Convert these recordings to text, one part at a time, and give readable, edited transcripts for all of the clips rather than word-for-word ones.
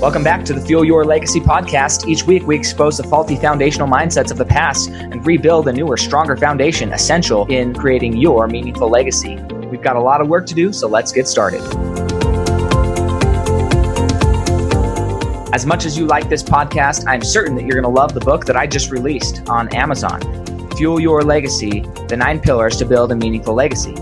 Welcome back to the Fuel Your Legacy podcast. Each week, we expose the faulty foundational mindsets of the past and rebuild a newer, stronger foundation essential in creating your meaningful legacy. We've got a lot of work to do, so let's get started. As much as you like this podcast, I'm certain that you're going to love the book that I just released on Amazon, Fuel Your Legacy, The 9 Pillars to Build a Meaningful Legacy.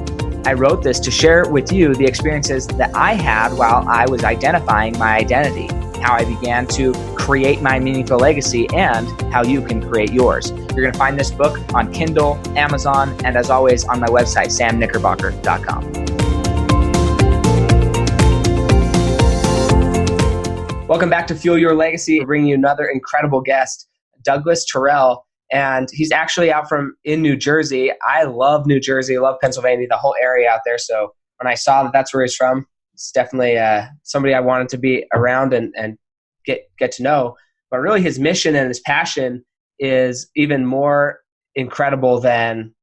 I wrote this to share with you the experiences that I had while I was identifying my identity, how I began to create my meaningful legacy, and how you can create yours. You're going to find this book on Kindle, Amazon, and as always on my website, samknickerbocker.com. Welcome back to Fuel Your Legacy. We're bringing you another incredible guest, Douglas Taurel, and he's actually out in New Jersey. I love New Jersey, I love Pennsylvania, the whole area out there. So when I saw that that's where he's from, it's definitely somebody I wanted to be around and get to know. But really his mission and his passion is even more incredible than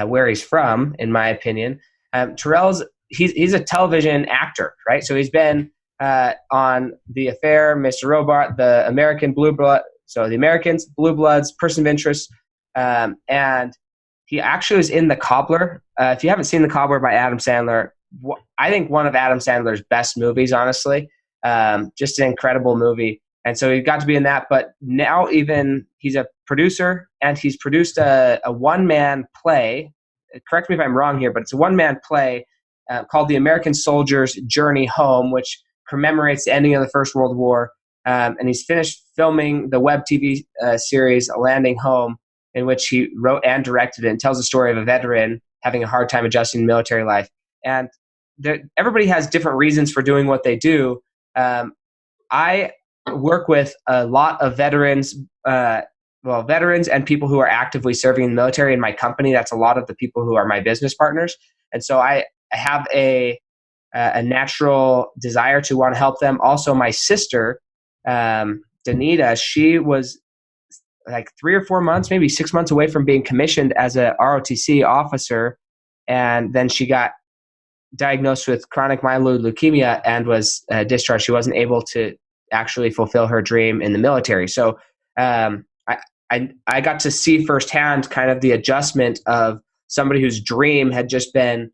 where he's from, in my opinion. Taurel's, he's a television actor, right? So he's been on The Affir, Mr. Robot, The American Blue Blood, so The Americans, Blue Bloods, Person of Interest, and he actually was in The Cobbler. If you haven't seen The Cobbler by Adam Sandler, I think one of Adam Sandler's best movies, honestly. Just an incredible movie. And so he got to be in that, but now even he's a producer, and he's produced a one-man play. Correct me if I'm wrong here, but it's a one-man play called The American Soldier's Journey Home, which commemorates the ending of the First World War. And he's finished filming the web TV series Landing Home, in which he wrote and directed it, and tells the story of a veteran having a hard time adjusting to military life. And everybody has different reasons for doing what they do. I work with a lot of veterans, veterans and people who are actively serving in the military in my company. That's a lot of the people who are my business partners. And so I have a natural desire to want to help them. Also, my sister, Danita, she was like 3 or 4 months, maybe 6 months away from being commissioned as a ROTC officer. And then she got diagnosed with chronic myeloid leukemia and was discharged. She wasn't able to actually fulfill her dream in the military. So I got to see firsthand kind of the adjustment of somebody whose dream had just been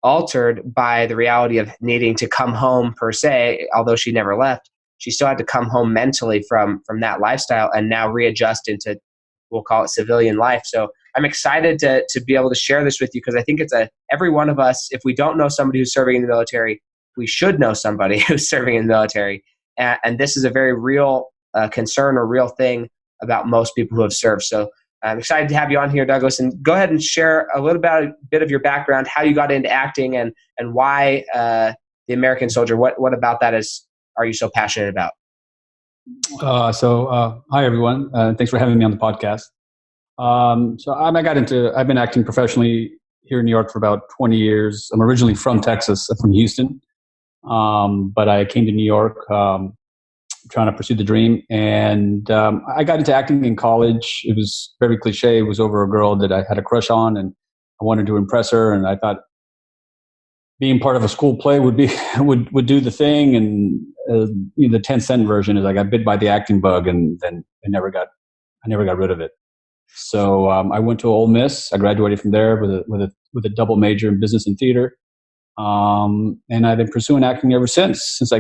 altered by the reality of needing to come home per se. Although she never left, she still had to come home mentally from that lifestyle and now readjust into, we'll call it, civilian life. So I'm excited to be able to share this with you, because I think it's every one of us, if we don't know somebody who's serving in the military, we should know somebody who's serving in the military. And this is a very real concern or real thing about most people who have served. So I'm excited to have you on here, Douglas, and go ahead and share a bit of your background, how you got into acting, and why The American Soldier. What about that are you so passionate about? Hi everyone. Thanks for having me on the podcast. I've been acting professionally here in New York for about 20 years. I'm originally from Texas. I'm from Houston. But I came to New York, trying to pursue the dream. And I got into acting in college. It was very cliche. It was over a girl that I had a crush on, and I wanted to impress her. And I thought being part of a school play would would do the thing. And the 10-cent version is I got bit by the acting bug, and then I never got rid of it. So I went to Ole Miss. I graduated from there with a double major in business and theater, and I've been pursuing acting ever since I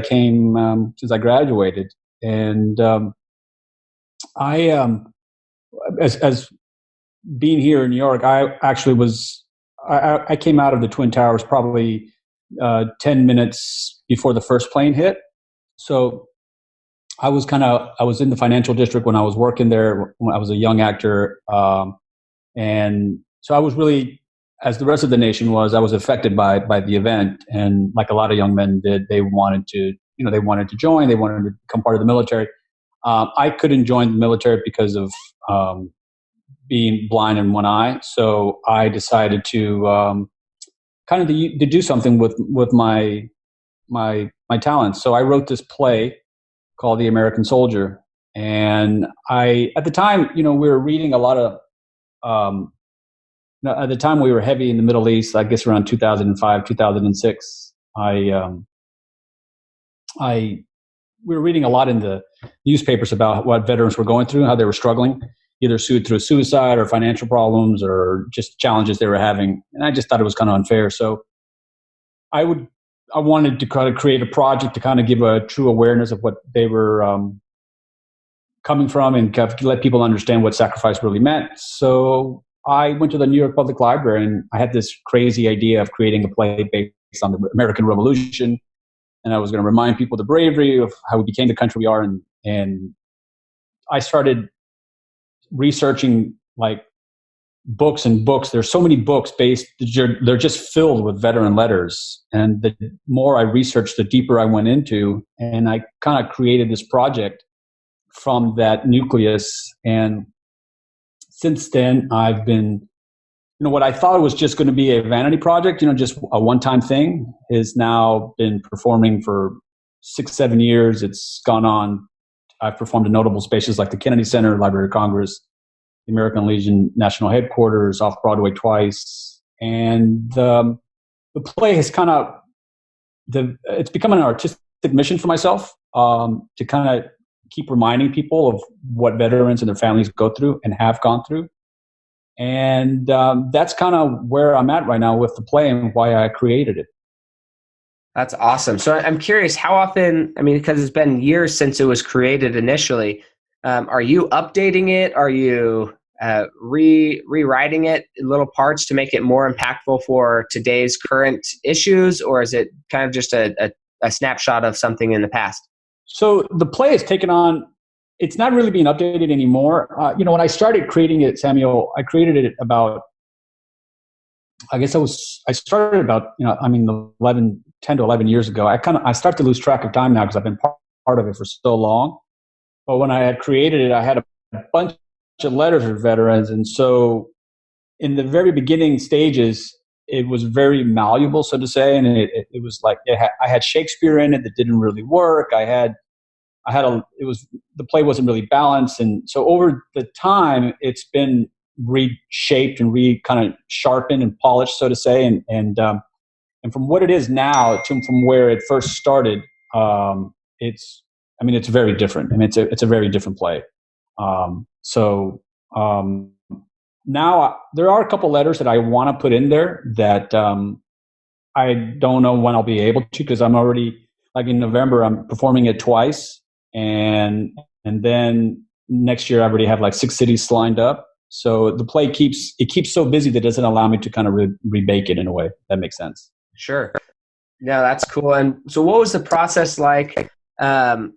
graduated. And as being here in New York, I actually I came out of the Twin Towers probably 10 minutes before the first plane hit. So I was in the financial district when I was working there, when I was a young actor. And so I was really, as the rest of the nation was, I was affected by the event. And like a lot of young men did, they wanted to join, they wanted to become part of the military. I couldn't join the military because of being blind in one eye. So I decided to to do something with my talents. So I wrote this play called The American Soldier. And at the time, we were reading a lot of, at the time we were heavy in the Middle East, I guess around 2005, 2006. I we were reading a lot in the newspapers about what veterans were going through, how they were struggling, either through suicide or financial problems or just challenges they were having. And I just thought it was kind of unfair. So I wanted to kind of create a project to kind of give a true awareness of what they were coming from and kind of let people understand what sacrifice really meant. So I went to the New York Public Library and I had this crazy idea of creating a play based on the American Revolution. And I was going to remind people of the bravery of how we became the country we are. And I started researching like books and books. There's so many books they're just filled with veteran letters. And the more I researched, the deeper I went into, and I kind of created this project from that nucleus. And since then, I've been, what I thought was just going to be a vanity project, just a one-time thing, is now been performing for 6-7 years. It's gone on. I've performed in notable spaces like the Kennedy Center, Library of Congress, the American Legion National Headquarters, off Broadway twice. And the play has it's become an artistic mission for myself, to kind of keep reminding people of what veterans and their families go through and have gone through. And that's kind of where I'm at right now with the play and why I created it. That's awesome. So I'm curious, how often, because it's been years since it was created initially, are you updating it? Are you rewriting it in little parts to make it more impactful for today's current issues? Or is it kind of just a snapshot of something in the past? So the play has taken on, it's not really being updated anymore. When I started creating it, Samuel, I created it about, I started about, 10 to 11 years ago. I start to lose track of time now because I've been part of it for so long. But when I had created it, I had a bunch of letters of veterans. And so in the very beginning stages, it was very malleable, so to say. And it was like, I had Shakespeare in it that didn't really work. The play wasn't really balanced. And so over the time, it's been reshaped and kind of sharpened and polished, so to say. And from what it is now from where it first started, it's very different. It's a very different play. Now there are a couple letters that I want to put in there that I don't know when I'll be able to, because I'm already, like in November, I'm performing it twice. And then next year I already have like 6 cities lined up. So the play keeps so busy that it doesn't allow me to kind of rebake it in a way. That makes sense. Sure. Yeah, that's cool. And so what was the process like? And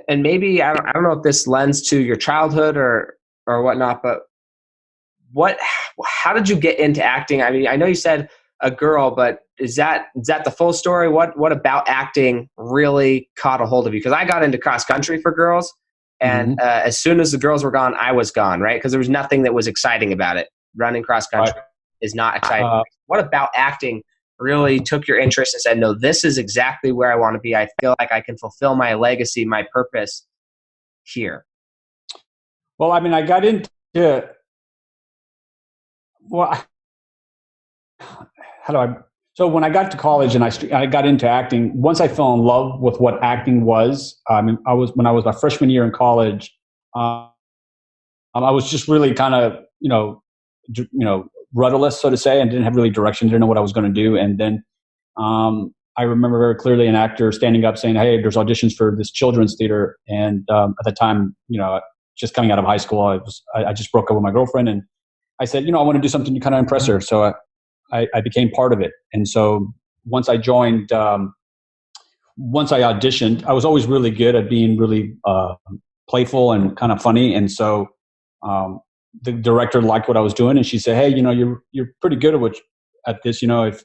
maybe, I don't know if this lends to your childhood or whatnot, but how did you get into acting? I know you said a girl, but is that the full story? What about acting really caught a hold of you? Because I got into cross country for girls, and as soon as the girls were gone, I was gone, right? Because there was nothing that was exciting about it. Running cross country is not exciting. What about acting really took your interest and said, no, this is exactly where I want to be. I feel like I can fulfill my legacy, my purpose here. Well, I got into, so when I got to college and I got into acting, once I fell in love with what acting was, when I was my freshman year in college, I was just really kind of, rudderless, so to say, and didn't have really direction, didn't know what I was going to do. And then I remember very clearly an actor standing up saying, hey, there's auditions for this children's theater. And at the time, just coming out of high school, I just broke up with my girlfriend. And I said, I want to do something to kind of impress her. So I became part of it. And so once I joined, once I auditioned, I was always really good at being really playful and kind of funny. And so the director liked what I was doing, and she said, hey, you're pretty good at this. If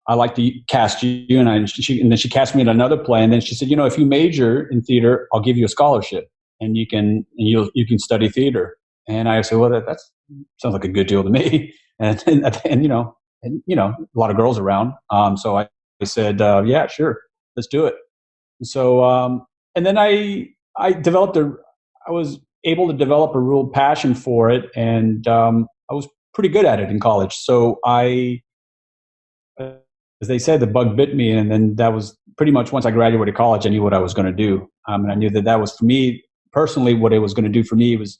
I like to cast you, and then she cast me in another play, and then she said, if you major in theater, I'll give you a scholarship, and you can study theater. And I said, well, that sounds like a good deal to me. And a lot of girls around. So I said, yeah, sure, let's do it. And so, and then I was able to develop a real passion for it, and I was pretty good at it in college. So as they said, the bug bit me, and then that was pretty much once I graduated college, I knew what I was going to do. And I knew that was, for me personally, what it was going to do for me was,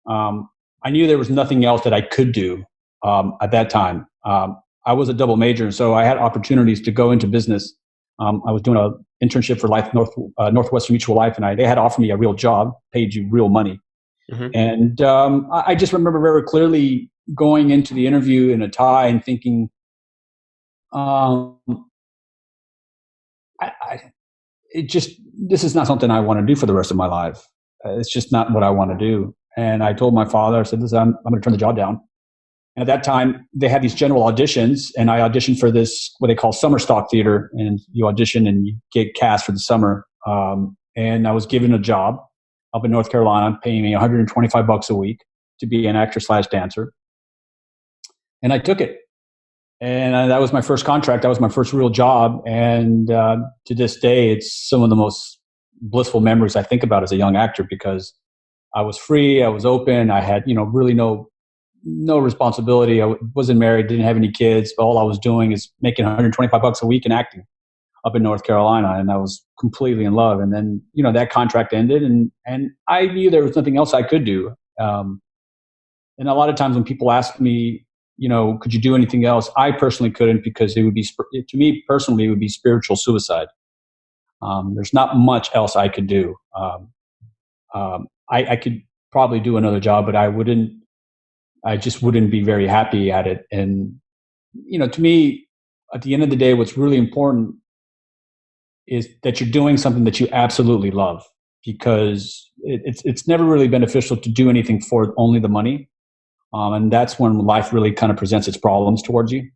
I knew there was nothing else that I could do at that time. I was a double major, and so I had opportunities to go into business. I was doing an internship for Northwestern Mutual Life, and they had offered me a real job, paid you real money. Mm-hmm. And I just remember very clearly going into the interview in a tie and thinking, this is not something I want to do for the rest of my life. It's just not what I want to do. And I told my father, I said, listen, I'm going to turn the job down. And at that time, they had these general auditions, and I auditioned for this, what they call summer stock theater. And you audition and you get cast for the summer. And I was given a job up in North Carolina, paying me $125 a week to be an actor/dancer. And I took it. And that was my first contract. That was my first real job. And to this day, it's some of the most blissful memories I think about as a young actor, because I was free, I was open, I had, really no responsibility. I wasn't married, didn't have any kids. All I was doing is making $125 a week and acting up in North Carolina. And I was completely in love. And then, that contract ended, and I knew there was nothing else I could do. And a lot of times when people ask me, could you do anything else? I personally couldn't, because it would be, to me personally, it would be spiritual suicide. There's not much else I could do. I could probably do another job, but I just wouldn't be very happy at it. And, to me, at the end of the day, what's really important is that you're doing something that you absolutely love, because it's never really beneficial to do anything for only the money. And that's when life really kind of presents its problems towards you.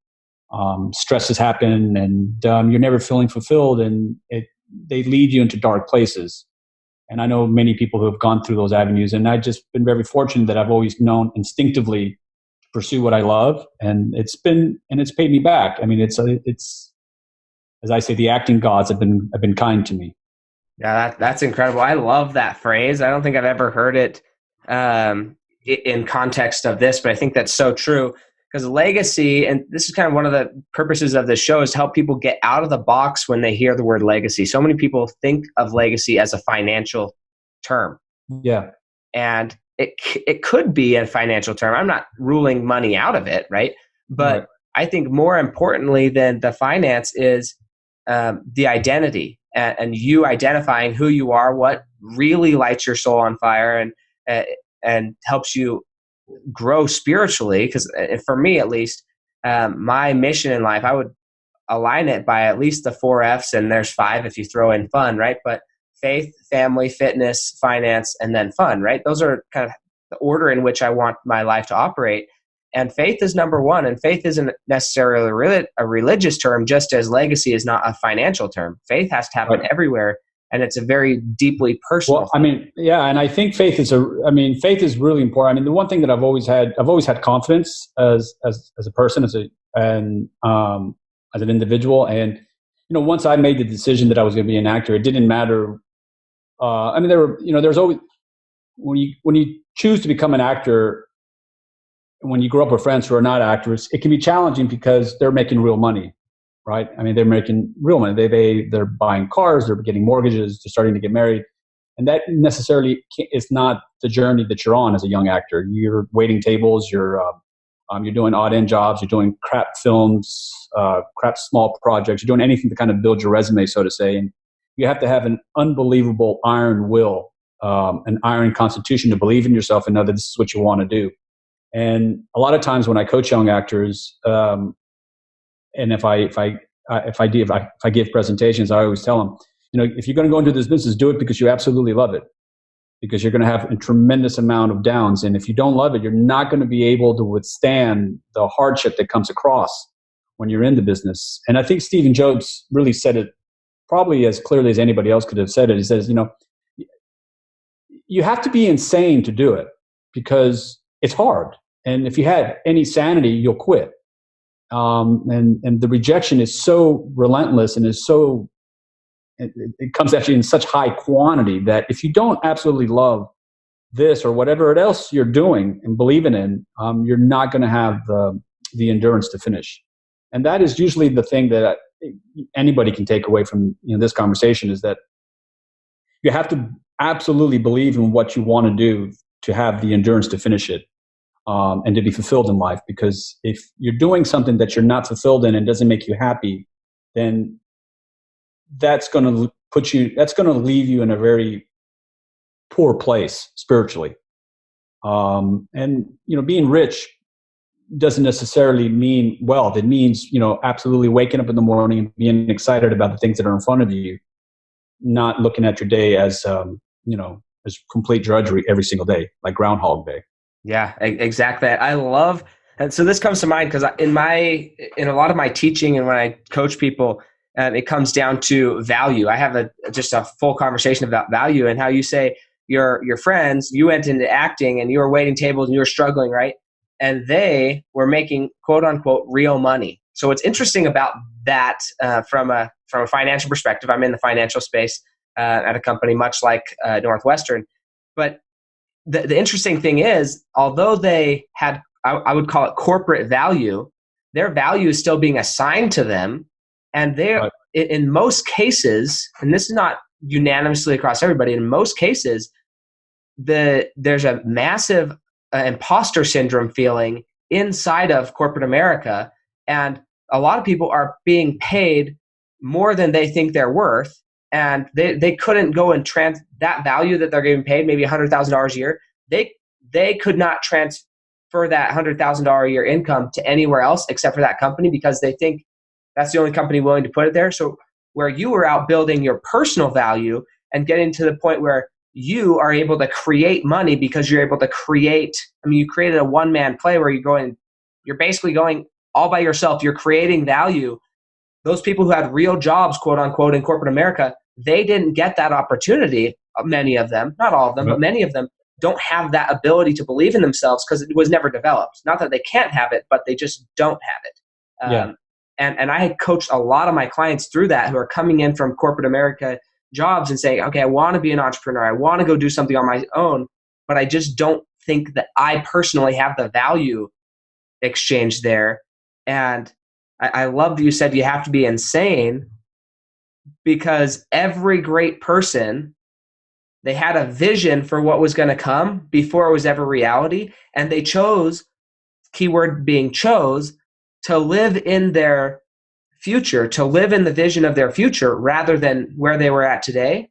Stresses happen, and you're never feeling fulfilled, and they lead you into dark places. And I know many people who have gone through those avenues, and I've just been very fortunate that I've always known instinctively to pursue what I love, and it's paid me back. I mean, it's as I say, the acting gods have been kind to me. Yeah, that's incredible. I love that phrase. I don't think I've ever heard it in context of this, but I think that's so true, because legacy, and this is kind of one of the purposes of this show, is to help people get out of the box when they hear the word legacy. So many people think of legacy as a financial term. Yeah. And it could be a financial term. I'm not ruling money out of it, right? But right. I think more importantly than the finance is the identity, and you identifying who you are, what really lights your soul on fire, and helps you grow spiritually. Because for me, at least, my mission in life, I would align it by at least the 4 F's, and there's 5 if you throw in fun, right? But faith, family, fitness, finance, and then fun, right? Those are kind of the order in which I want my life to operate. And faith is number one. And faith isn't necessarily a religious term, just as legacy is not a financial term. Faith has to happen everywhere. And it's a very deeply personal thing. I mean, yeah, and I think faith is really important. I mean, the one thing that I've always had confidence as a person, as an individual. And once I made the decision that I was going to be an actor, it didn't matter. There's always, when you choose to become an actor, when you grow up with friends who are not actors, it can be challenging because they're making real money. Right? I mean, they're making real money. They're buying cars, they're getting mortgages, they're starting to get married. And that necessarily is not the journey that you're on as a young actor. You're waiting tables, you're doing odd end jobs, you're doing crap films, crap small projects, you're doing anything to kind of build your resume, so to say. And you have to have an unbelievable iron will, an iron constitution to believe in yourself and know that this is what you want to do. And a lot of times when I coach young actors, and if I give presentations, I always tell them, if you're going to go into this business, do it because you absolutely love it, because you're going to have a tremendous amount of downs. And if you don't love it, you're not going to be able to withstand the hardship that comes across when you're in the business. And I think Stephen Jobs really said it probably as clearly as anybody else could have said it. He says, you have to be insane to do it, because it's hard. And if you have any sanity, you'll quit. And the rejection is so relentless, and is so, it comes actually in such high quantity that if you don't absolutely love this or whatever else you're doing and believing in, you're not going to have the endurance to finish. And that is usually the thing that anybody can take away from this conversation is that you have to absolutely believe in what you want to do to have the endurance to finish it, and to be fulfilled in life. Because if you're doing something that you're not fulfilled in and doesn't make you happy, then that's going to leave you in a very poor place spiritually. And being rich doesn't necessarily mean wealth. It means absolutely waking up in the morning and being excited about the things that are in front of you, not looking at your day as as complete drudgery every single day, like Groundhog Day. Yeah, exactly. I love, and so this comes to mind because in a lot of my teaching and when I coach people, it comes down to value. I have just a full conversation about value and how you say your friends, you went into acting and you were waiting tables and you were struggling, right? And they were making quote unquote real money. So what's interesting about that from a financial perspective, I'm in the financial space at a company much like Northwestern, but the interesting thing is, although they had, I would call it corporate value, their value is still being assigned to them. And they're, in most cases, and this is not unanimously across everybody, in most cases, there's a massive imposter syndrome feeling inside of corporate America. And a lot of people are being paid more than they think they're worth. And they couldn't go and that value that they're getting paid, maybe $100,000 a year, they could not transfer that $100,000 a year income to anywhere else except for that company because they think that's the only company willing to put it there. So where you were out building your personal value and getting to the point where you are able to create money because you're able to create, you created a one-man play where you're basically going all by yourself. You're creating value. Those people who had real jobs, quote unquote, in corporate America, they didn't get that opportunity. Many of them, not all of them, but many of them don't have that ability to believe in themselves because it was never developed. Not that they can't have it, but they just don't have it. And I had coached a lot of my clients through that who are coming in from corporate America jobs and saying, okay, I want to be an entrepreneur. I want to go do something on my own, but I just don't think that I personally have the value exchange there. And I love that you said you have to be insane because every great person, they had a vision for what was going to come before it was ever reality. And they chose, keyword being chose, to live in their future, to live in the vision of their future rather than where they were at today.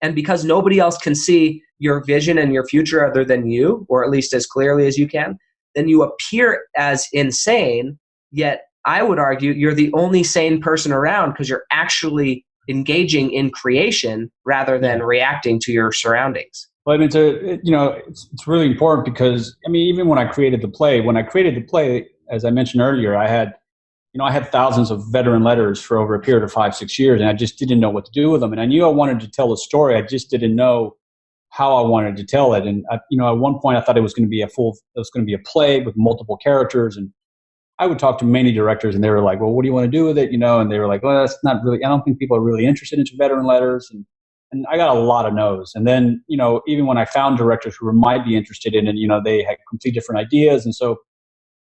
And because nobody else can see your vision and your future other than you, or at least as clearly as you can, then you appear as insane, yet I would argue you're the only sane person around because you're actually engaging in creation rather than reacting to your surroundings. Well, it's really important because, even when I created the play, as I mentioned earlier, I had thousands of veteran letters for over a period of 5-6 years, and I just didn't know what to do with them. And I knew I wanted to tell a story. I just didn't know how I wanted to tell it. And at one point I thought it was going to be a play with multiple characters. And I would talk to many directors and they were like, well, what do you want to do with it? And they were like, well, that's not really, I don't think people are really interested in veteran letters. And I got a lot of no's. And then, even when I found directors who might be interested in it, they had completely different ideas. And so,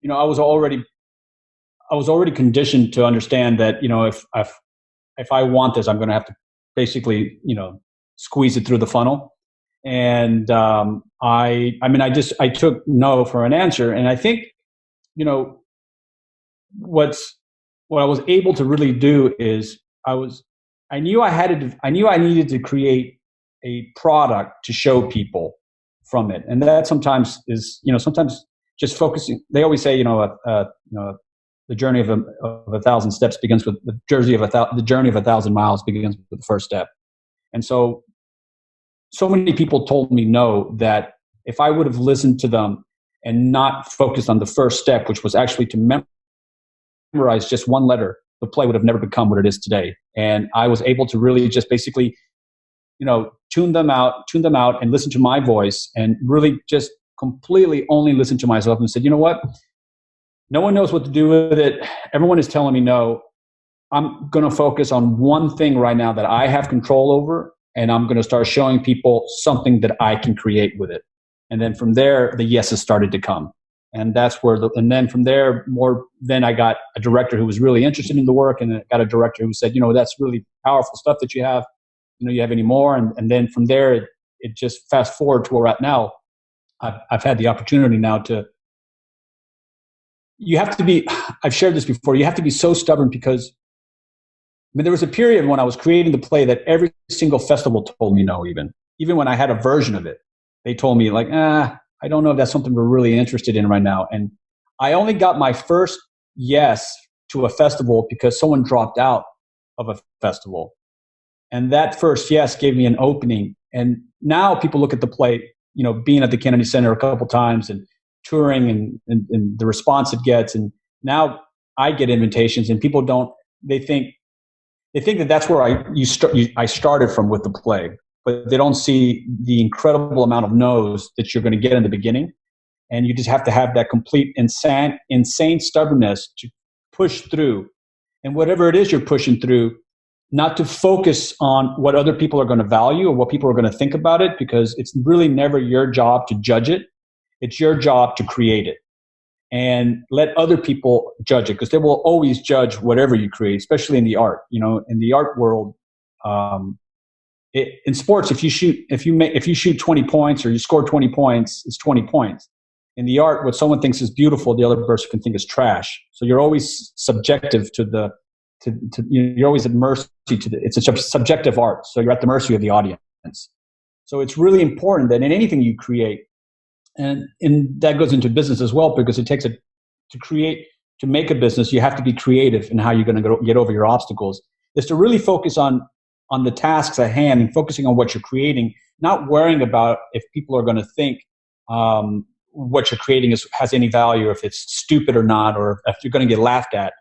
I was already conditioned to understand that, if I want this, I'm going to have to basically, squeeze it through the funnel. And I took no for an answer. And I think, what I was able to really do is I knew I needed to create a product to show people from it. And that sometimes is, sometimes just focusing. They always say, the journey of 1,000 steps begins with the journey of 1,000 miles begins with the first step. And so many people told me no, that if I would have listened to them and not focused on the first step, which was actually to memorize just one letter, the play would have never become what it is today. And I was able to really just basically, tune them out and listen to my voice and really just completely only listen to myself and said, you know what? No one knows what to do with it. Everyone is telling me no. I'm going to focus on one thing right now that I have control over, and I'm going to start showing people something that I can create with it. And then from there, the yeses started to come. And that's where and then from there, then I got a director who was really interested in the work, and I got a director who said, that's really powerful stuff that you have. You have any more? And then from there, it just fast forward to where we're at now. I've had the opportunity now you have to be, I've shared this before, you have to be so stubborn because there was a period when I was creating the play that every single festival told me no, even when I had a version of it. They told me like, I don't know if that's something we're really interested in right now. And I only got my first yes to a festival because someone dropped out of a festival. And that first yes gave me an opening. And now people look at the play, being at the Kennedy Center a couple times and touring and the response it gets. And now I get invitations and people they think that that's where I started from with the play, but they don't see the incredible amount of no's that you're going to get in the beginning. And you just have to have that complete insane stubbornness to push through. And whatever it is you're pushing through, not to focus on what other people are going to value or what people are going to think about it, because it's really never your job to judge it. It's your job to create it. And let other people judge it, because they will always judge whatever you create, especially in the art. In the art world, in sports, if you shoot 20 points or you score 20 points, it's 20 points. In the art, what someone thinks is beautiful, the other person can think is trash. So you're always subjective you're always at mercy it's a subjective art. So you're at the mercy of the audience. So it's really important that in anything you create, and that goes into business as well, because it takes to make a business, you have to be creative in how you're going to get over your obstacles, is to really focus on the tasks at hand and focusing on what you're creating, not worrying about if people are going to think what you're creating has any value, if it's stupid or not, or if you're going to get laughed at,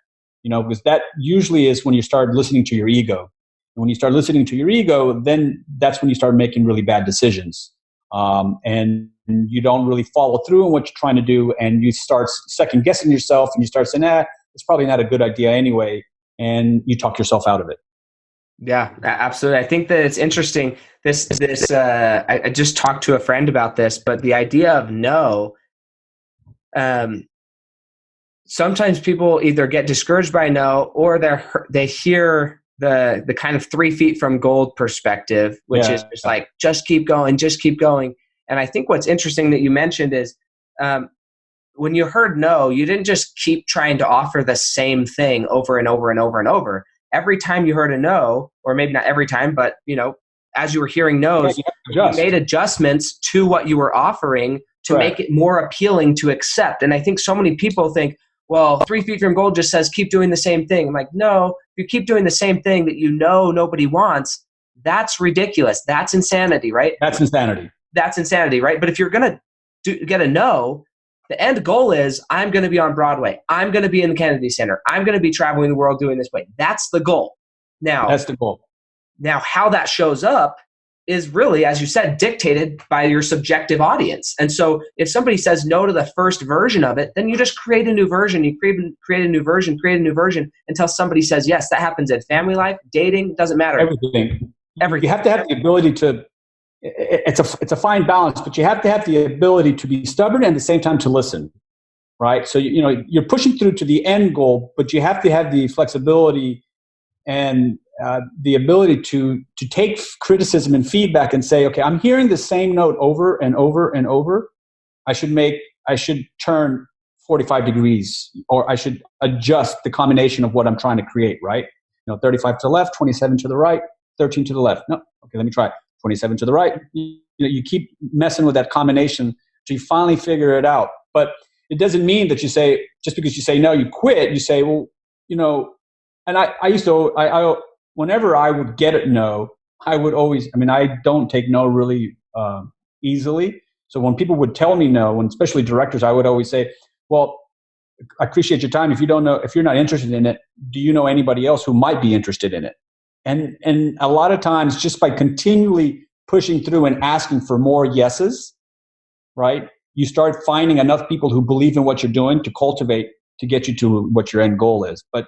because that usually is when you start listening to your ego. And when you start listening to your ego, then that's when you start making really bad decisions. And you don't really follow through on what you're trying to do, and you start second guessing yourself, and you start saying, it's probably not a good idea anyway, and you talk yourself out of it. Yeah, absolutely. I think that it's interesting. I just talked to a friend about this, but the idea of no, sometimes people either get discouraged by no, or they hear the kind of 3 feet from gold perspective, which is just like, just keep going, just keep going. And I think what's interesting that you mentioned is when you heard no, you didn't just keep trying to offer the same thing over and over and over and over. Every time you heard a no, or maybe not every time, but as you were hearing no's, you made adjustments to what you were offering to make it more appealing to accept. And I think so many people think, well, 3 feet from gold just says keep doing the same thing. I'm like, no, if you keep doing the same thing that nobody wants, that's ridiculous. That's insanity, right? That's insanity, right? But if you're going to get a no, the end goal is I'm going to be on Broadway. I'm going to be in the Kennedy Center. I'm going to be traveling the world doing this way. That's the goal. That's the goal. Now, how that shows up is really, as you said, dictated by your subjective audience. And so if somebody says no to the first version of it, then you just create a new version. You create a new version until somebody says yes. That happens in family life, dating, doesn't matter. Everything. You have to have the ability to, it's a fine balance, but you have to have the ability to be stubborn and at the same time to listen, right? So, you're pushing through to the end goal, but you have to have the flexibility and the ability to take criticism and feedback and say, okay, I'm hearing the same note over and over and over. I should turn 45 degrees, or I should adjust the combination of what I'm trying to create, right? 35 to the left, 27 to the right, 13 to the left. No, okay, let me try 27 to the right. You keep messing with that combination till you finally figure it out. But it doesn't mean that you say, just because you say no, you quit. You say, well, and I whenever I would get it no, I would always, I don't take no really easily. So when people would tell me no, and especially directors, I would always say, well, I appreciate your time. If you're not interested in it, do you know anybody else who might be interested in it? And a lot of times, just by continually pushing through and asking for more yeses, right, you start finding enough people who believe in what you're doing to cultivate, to get you to what your end goal is. But,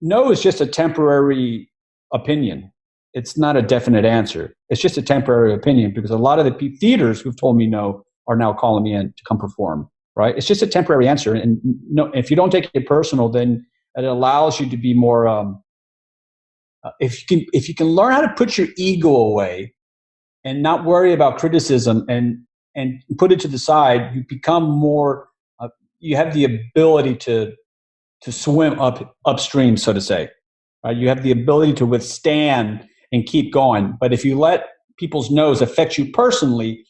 no is just a temporary opinion. It's not a definite answer. It's just a temporary opinion, because a lot of the theaters who've told me no are now calling me in to come perform. right? It's just a temporary answer. And no, if you don't take it personal, then it allows you to be more, if you can learn how to put your ego away and not worry about criticism and put it to the side, you become more, you have the ability to swim upstream, so to say. Right? You have the ability to withstand and keep going. But if you let people's no's affect you personally,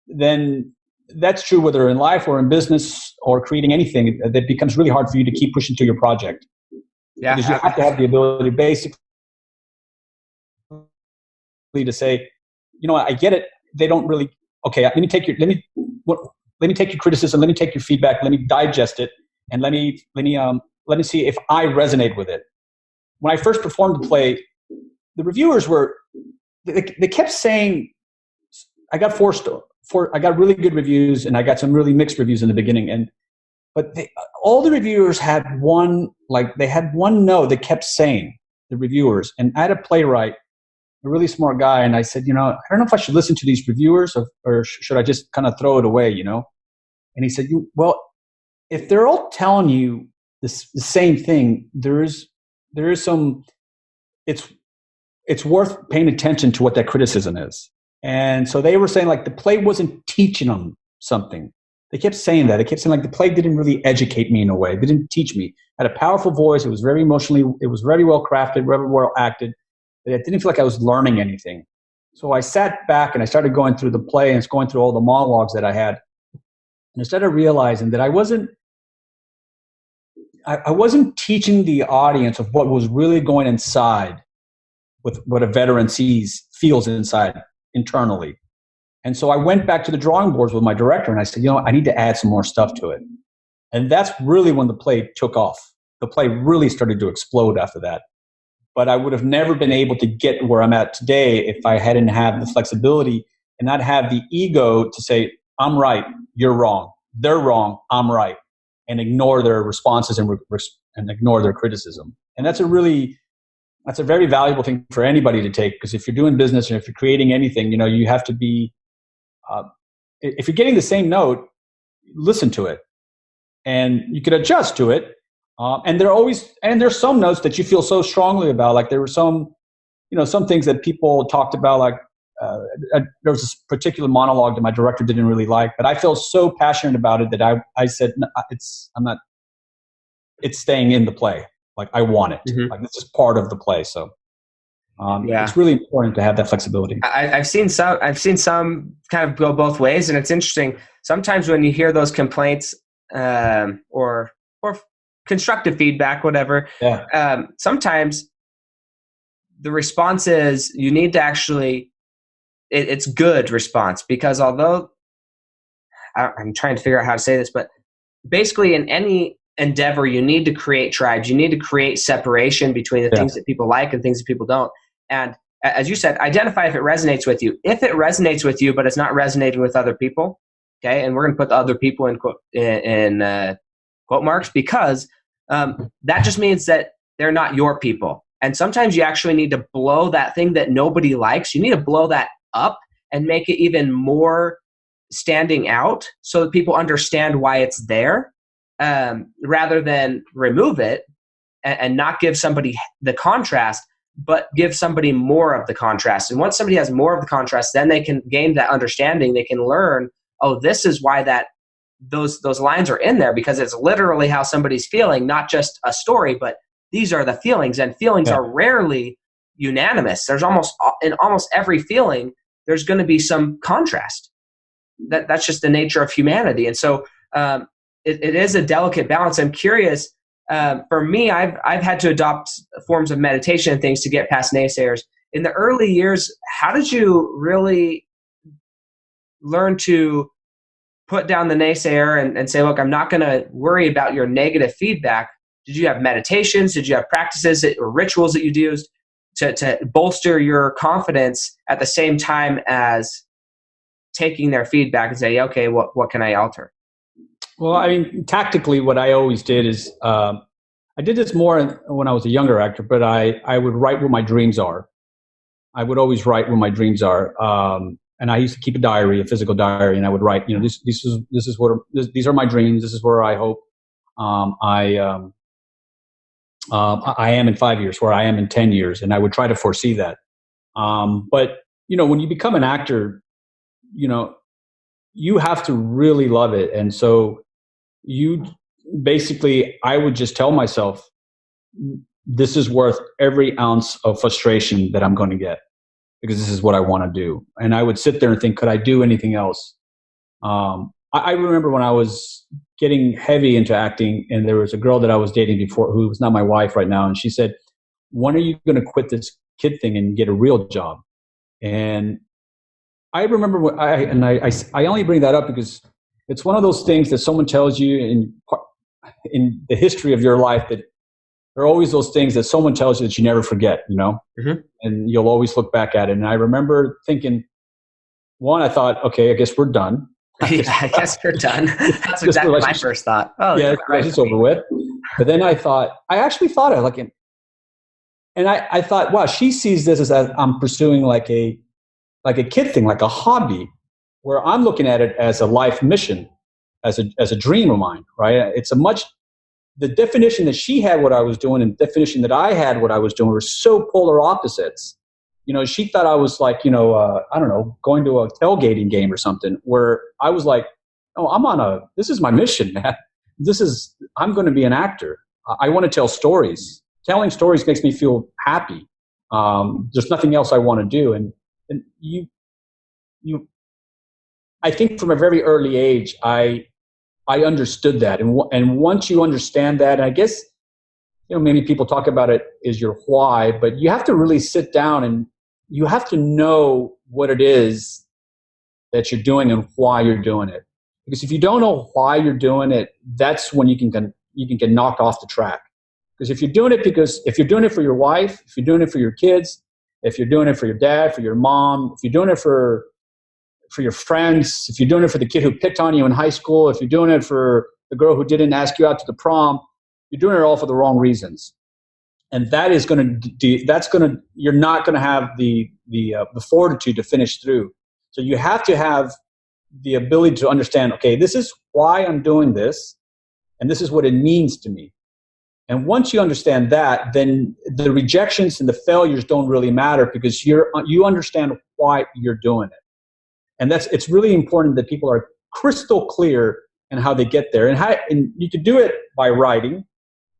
then that's true whether in life or in business or creating anything. That becomes really hard for you to keep pushing through your project. Yeah, because you have to have the ability basically to say, I get it. They don't really. Okay, let me take your criticism. Let me take your feedback. Let me digest it, and let me see if I resonate with it. When I first performed the play, the reviewers they kept saying, I got I got really good reviews and I got some really mixed reviews in the beginning, but all the reviewers had one no they kept saying, the reviewers. And I had a playwright, a really smart guy, and I said, I don't know if I should listen to these reviewers or should I just kind of throw it away, And he said, well, if they're all telling you the same thing, there is some, it's worth paying attention to what that criticism is. And so they were saying the play wasn't teaching them something. They kept saying that. They kept saying the play didn't really educate me in a way. They didn't teach me. I had a powerful voice. It was very it was very well crafted, very well acted. It didn't feel like I was learning anything. So I sat back and I started going through the play and going through all the monologues that I had. And I started realizing that I wasn't teaching the audience of what was really going inside with what a veteran feels inside internally. And so I went back to the drawing boards with my director and I said, I need to add some more stuff to it. And that's really when the play took off. The play really started to explode after that. But I would have never been able to get where I'm at today if I hadn't had the flexibility and not have the ego to say, I'm right, you're wrong, they're wrong, I'm right, and ignore their responses and ignore their criticism. And that's a very valuable thing for anybody to take, because if you're doing business and if you're creating anything, you have to be, if you're getting the same note, listen to it. And you could adjust to it. And there's some notes that you feel so strongly about. Like there were some things that people talked about, there was this particular monologue that my director didn't really like, but I felt so passionate about it that I said, no, it's staying in the play. I want it. Mm-hmm. This is part of the play. So it's really important to have that flexibility. I've seen some kind of go both ways, and it's interesting. Sometimes when you hear those complaints or constructive feedback, whatever, sometimes the response is you need to actually, it's good response, because although I'm trying to figure out how to say this, but basically in any endeavor, you need to create tribes. You need to create separation between the things that people like and things that people don't. And as you said, identify if it resonates with you. If it resonates with you, but it's not resonating with other people, okay, and we're going to put the other people in quote marks, because that just means that they're not your people. And sometimes you actually need to blow that thing that nobody likes. You need to blow that up and make it even more standing out so that people understand why it's there, rather than remove it and not give somebody the contrast, but give somebody more of the contrast. And once somebody has more of the contrast, then they can gain that understanding. They can learn, oh, this is why those lines are in there, because it's literally how somebody's feeling, not just a story, but these are the feelings, and feelings are rarely unanimous. There's in almost every feeling, there's going to be some contrast. That's just the nature of humanity. And so it is a delicate balance. I'm curious, for me, I've had to adopt forms of meditation and things to get past naysayers. In the early years, how did you really learn to put down the naysayer and say, look, I'm not going to worry about your negative feedback? Did you have meditations? Did you have practices or rituals that you used to bolster your confidence at the same time as taking their feedback and say, okay, what can I alter? Well, I mean, tactically, what I always did is I did this more when I was a younger actor, but I would write what my dreams are. I would always write what my dreams are. and I used to keep a diary, a physical diary, and I would write, these are my dreams. This is where I hope I am in 5 years, where I am in 10 years, and I would try to foresee that. But when you become an actor, you have to really love it, and so I would just tell myself, this is worth every ounce of frustration that I'm going to get, because this is what I want to do. And I would sit there and think, could I do anything else? I remember when I was getting heavy into acting, and there was a girl that I was dating before, who was not my wife right now, and she said, when are you going to quit this kid thing and get a real job? And I remember I only bring that up because it's one of those things that someone tells you in the history of your life, that there are always those things that someone tells you that you never forget, Mm-hmm. and you'll always look back at it. And I remember thinking, one, I thought, okay, I guess we're done. I guess you're done. That's exactly my first thought. Oh, yeah, it's over with. But then I actually thought of and I thought, wow, she sees this as I'm pursuing like a kid thing, like a hobby, where I'm looking at it as a life mission, as a dream of mine, right? The definition that she had what I was doing and the definition that I had what I was doing were so polar opposites. She thought I was like, I don't know, going to a tailgating game or something, where I was like, oh, this is my mission, man. I'm going to be an actor. I want to tell stories. Telling stories makes me feel happy. There's nothing else I want to do. And I think from a very early age, I understood that. And once you understand that, and I guess, many people talk about it as your why, but you have to really sit down and you have to know what it is that you're doing and why you're doing it. Because if you don't know why you're doing it, that's when you can get knocked off the track. Because if you're doing it for your wife, if you're doing it for your kids, if you're doing it for your dad, for your mom, if you're doing it for your friends, if you're doing it for the kid who picked on you in high school, if you're doing it for the girl who didn't ask you out to the prom, you're doing it all for the wrong reasons. And that is you're not going to have the fortitude to finish through. So you have to have the ability to understand, okay, this is why I'm doing this, and this is what it means to me. And once you understand that, then the rejections and the failures don't really matter, because you understand why you're doing it. And it's really important that people are crystal clear in how they get there. And you can do it by writing.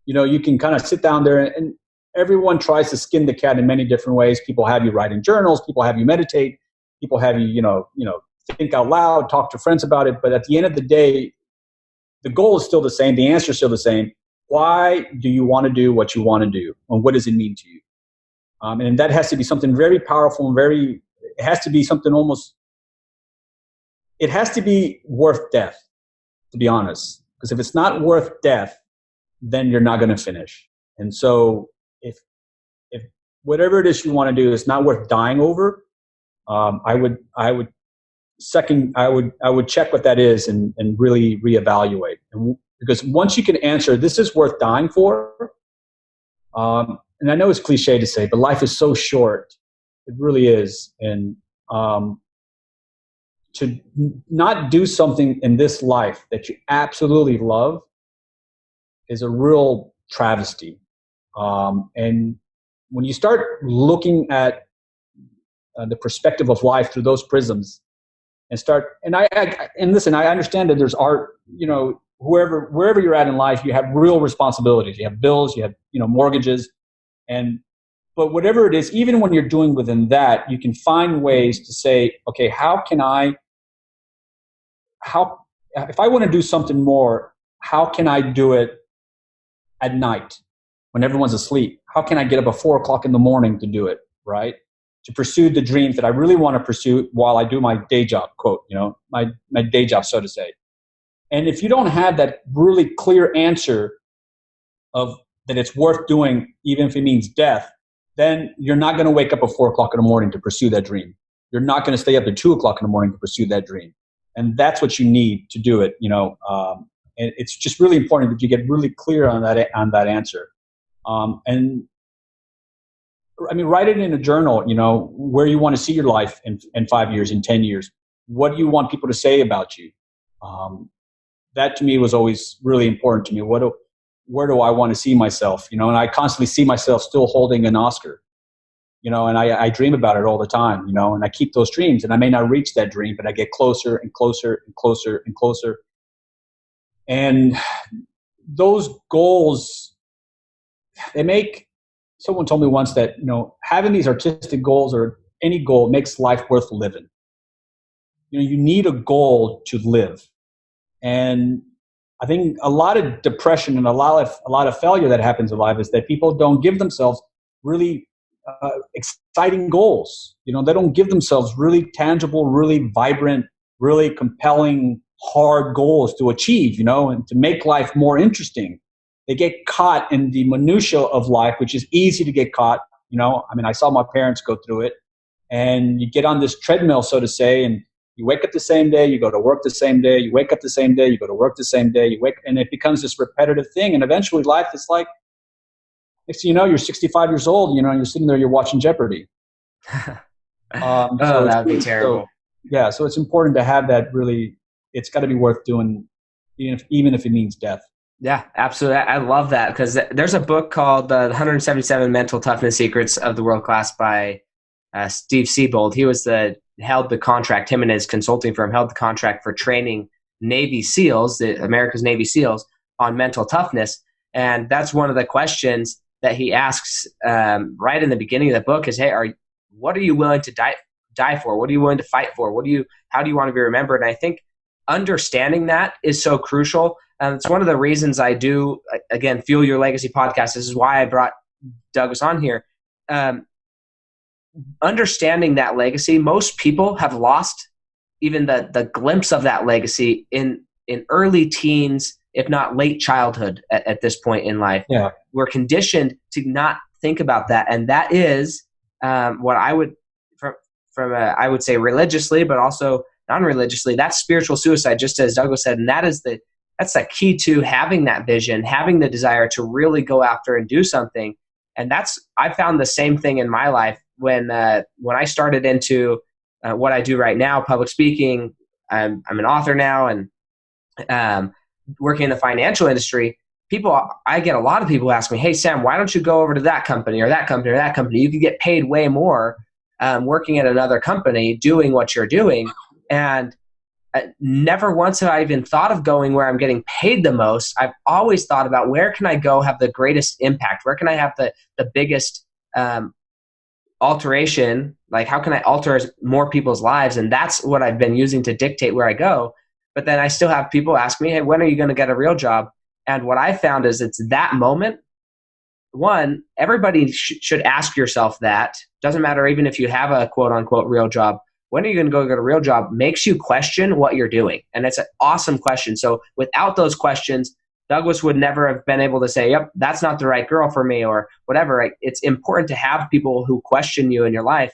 You can kind of sit down there, and everyone tries to skin the cat in many different ways. People have you write in journals. People have you meditate. People have you, think out loud, talk to friends about it. But at the end of the day, the goal is still the same. The answer is still the same. Why do you want to do what you want to do? And what does it mean to you? And that has to be something very powerful and it has to be something it has to be worth death, to be honest. Because if it's not worth death, then you're not going to finish. And so if whatever it is you want to do is not worth dying over, I would check what that is and really reevaluate. Because once you can answer, this is worth dying for, and I know it's cliche to say, but life is so short. It really is. And to not do something in this life that you absolutely love is a real travesty. And when you start looking at the perspective of life through those prisms, and listen, I understand that there's art, wherever you're at in life, you have real responsibilities. You have bills, you have, mortgages, but whatever it is, even when you're doing within that, you can find ways to say, okay, if I want to do something more, how can I do it at night when everyone's asleep? How can I get up at 4:00 in the morning to do it, right? To pursue the dreams that I really want to pursue while I do my day job, quote, my day job, so to say. And if you don't have that really clear answer of that it's worth doing, even if it means death, then you're not going to wake up at 4:00 in the morning to pursue that dream. You're not going to stay up at 2:00 in the morning to pursue that dream. And that's what you need to do it, and it's just really important that you get really clear on that answer. And I mean, write it in a journal, where you want to see your life in 5 years, in 10 years. What do you want people to say about you? That to me was always really important to me. Where do I want to see myself? And I constantly see myself still holding an Oscar, and I dream about it all the time, and I keep those dreams, and I may not reach that dream, but I get closer and closer and closer and closer. And those goals, someone told me once that, having these artistic goals or any goal makes life worth living. You need a goal to live. And I think a lot of depression and a lot of failure that happens in life is that people don't give themselves really exciting goals. They don't give themselves really tangible, really vibrant, really compelling, hard goals to achieve, and to make life more interesting. They get caught in the minutia of life, which is easy to get caught. I saw my parents go through it, and you get on this treadmill, so to say, and you wake up the same day, you go to work the same day, you wake up the same day, you go to work the same day, and it becomes this repetitive thing. And eventually life is like, next thing you know, you're 65 years old, and you're sitting there, you're watching Jeopardy. Oh, that would be terrible. So it's important to have that really, it's got to be worth doing, even if it means death. Yeah, absolutely. I love that, because there's a book called The 177 Mental Toughness Secrets of the World Class by Steve Siebold. He was held the contract, him and his consulting firm held the contract for training Navy SEALs, America's Navy SEALs, on mental toughness. And that's one of the questions that he asks right in the beginning of the book is, hey, what are you willing to die for? What are you willing to fight for? How do you want to be remembered? And I think understanding that is so crucial. It's one of the reasons I do, again, Fuel Your Legacy podcast. This is why I brought Douglas on here. Understanding that legacy, most people have lost even the glimpse of that legacy in early teens, if not late childhood at this point in life. Yeah. We're conditioned to not think about that. And that is what I would, I would say religiously, but also non-religiously, that's spiritual suicide, just as Douglas said. And that's the key to having that vision, having the desire to really go after and do something. And I found the same thing in my life when I started into what I do right now, public speaking. I'm an author now, and working in the financial industry. I get a lot of people ask me, hey, Sam, why don't you go over to that company or that company or that company? You could get paid way more working at another company doing what you're doing. And never once have I even thought of going where I'm getting paid the most. I've always thought about, where can I go have the greatest impact? Where can I have the biggest alteration? Like, how can I alter more people's lives? And that's what I've been using to dictate where I go. But then I still have people ask me, hey, when are you going to get a real job? And what I found is it's that moment. One, everybody should ask yourself that. Doesn't matter even if you have a quote unquote real job. When are you going to go get a real job? Makes you question what you're doing. And it's an awesome question. So without those questions, Douglas would never have been able to say, yep, that's not the right girl for me, or whatever. It's important to have people who question you in your life.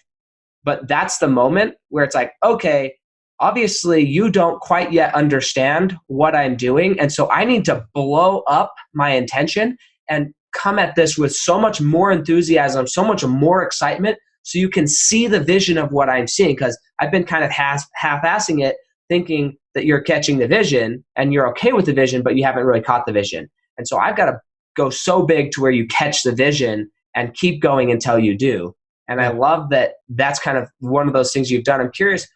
But that's the moment where it's like, okay, obviously you don't quite yet understand what I'm doing. And so I need to blow up my intention and come at this with so much more enthusiasm, so much more excitement, so you can see the vision of what I'm seeing. Because I've been kind of half-assing it, thinking that you're catching the vision and you're okay with the vision, but you haven't really caught the vision. And so I've got to go so big to where you catch the vision and keep going until you do. And I love that that's kind of one of those things you've done. I'm curious,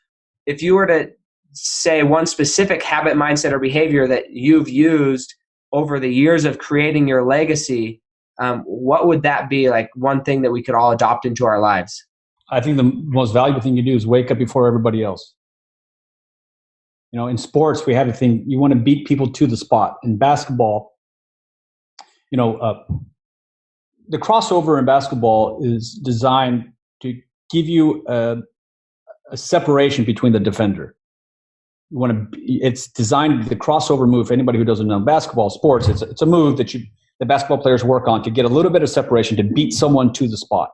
if you were to say one specific habit, mindset, or behavior that you've used over the years of creating your legacy, what would that be? Like one thing that we could all adopt into our lives? I think the most valuable thing you do is wake up before everybody else. In sports, we have a thing, you want to beat people to the spot. In basketball, the crossover in basketball is designed to give you a separation between the defender. It's designed, the crossover move, for anybody who doesn't know basketball, sports, it's a move that the basketball players work on to get a little bit of separation to beat someone to the spot.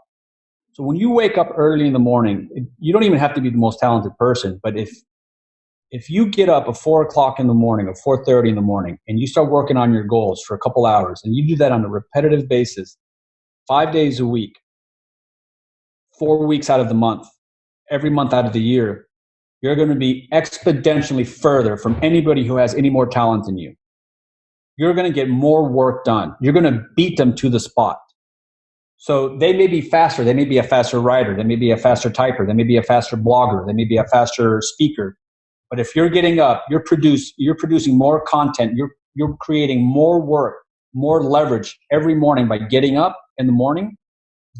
So when you wake up early in the morning, you don't even have to be the most talented person, but if you get up at 4 o'clock in the morning or 4:30 in the morning and you start working on your goals for a couple hours, and you do that on a repetitive basis, 5 days a week, 4 weeks out of the month, every month out of the year, you're going to be exponentially further from anybody who has any more talent than you. You're going to get more work done. You're going to beat them to the spot. So they may be faster. They may be a faster writer. They may be a faster typer. They may be a faster blogger. They may be a faster speaker. But if you're getting up, you're producing more content. You're creating more work, more leverage every morning by getting up in the morning.